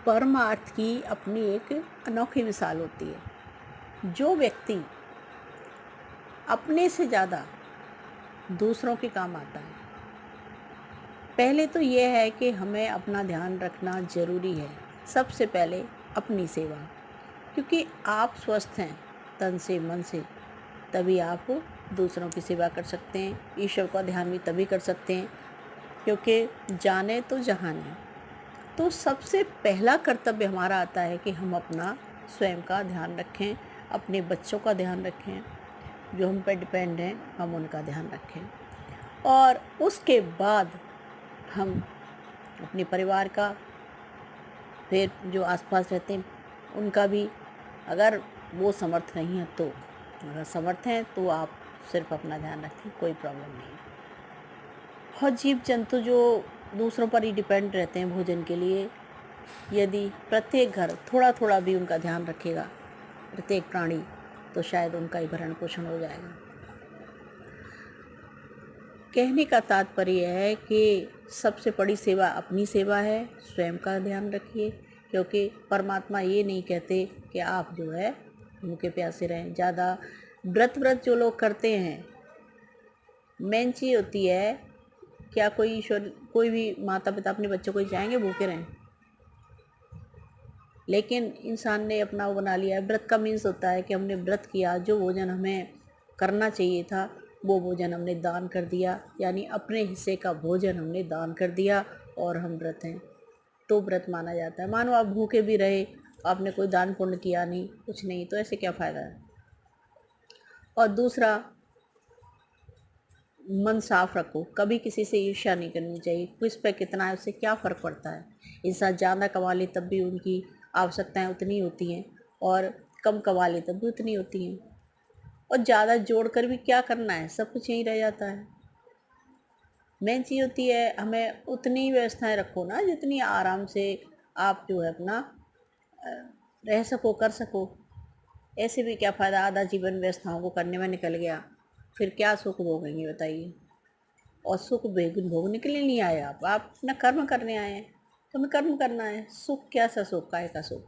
परमार्थ की अपनी एक अनोखी मिसाल होती है। जो व्यक्ति अपने से ज़्यादा दूसरों के काम आता है, पहले तो ये है कि हमें अपना ध्यान रखना ज़रूरी है। सबसे पहले अपनी सेवा, क्योंकि आप स्वस्थ हैं तन से मन से, तभी आप दूसरों की सेवा कर सकते हैं। ईश्वर का ध्यान भी तभी कर सकते हैं, क्योंकि जाने तो जहान है। तो सबसे पहला कर्तव्य हमारा आता है कि हम अपना स्वयं का ध्यान रखें, अपने बच्चों का ध्यान रखें, जो हम पे डिपेंड हैं हम उनका ध्यान रखें, और उसके बाद हम अपने परिवार का, फिर जो आसपास रहते हैं उनका भी, अगर वो समर्थ नहीं है तो। अगर समर्थ हैं तो आप सिर्फ अपना ध्यान रखें, कोई प्रॉब्लम नहीं है। और जीव जंतु जो दूसरों पर ही डिपेंड रहते हैं भोजन के लिए, यदि प्रत्येक घर थोड़ा थोड़ा भी उनका ध्यान रखेगा, प्रत्येक प्राणी, तो शायद उनका ही भरण पोषण हो जाएगा। कहने का तात्पर्य है कि सबसे बड़ी सेवा अपनी सेवा है। स्वयं का ध्यान रखिए, क्योंकि परमात्मा ये नहीं कहते कि आप जो है भूखे प्यासे रहें। ज़्यादा व्रत जो लोग करते हैं, मेन चीज़ होती है, क्या कोई ईश्वर, कोई भी माता पिता अपने बच्चों को चाहेंगे भूखे रहें? लेकिन इंसान ने अपना वो बना लिया है। व्रत का मीन्स होता है कि हमने व्रत किया, जो भोजन हमें करना चाहिए था वो भोजन हमने दान कर दिया, यानी अपने हिस्से का भोजन हमने दान कर दिया, और हम व्रत हैं, तो व्रत माना जाता है। मानो आप भूखे भी रहे, आपने कोई दान पुण्य किया नहीं, कुछ नहीं, तो ऐसे क्या फ़ायदा है। और दूसरा, मन साफ रखो, कभी किसी से ईर्ष्या नहीं करनी चाहिए। किस पे कितना है उससे क्या फ़र्क पड़ता है। इंसान ज़्यादा कमा ले तब भी उनकी आवश्यकताएं उतनी होती हैं, और कम कमा ले तब भी उतनी होती हैं। और ज़्यादा जोड़ कर भी क्या करना है, सब कुछ यहीं रह जाता है। मेन चीज़ होती है हमें उतनी व्यवस्थाएं रखो ना जितनी आराम से आप जो है अपना रह सको, कर सको। ऐसे भी क्या फ़ायदा, आधा जीवन व्यवस्थाओं को करने में निकल गया, फिर क्या सुख भोगेंगे बताइए। और सुख भोगने के लिए नहीं आए आप अपना कर्म करने आए हैं। तो हमें कर्म करना है। सुख क्या सा सुख, काय का सुख।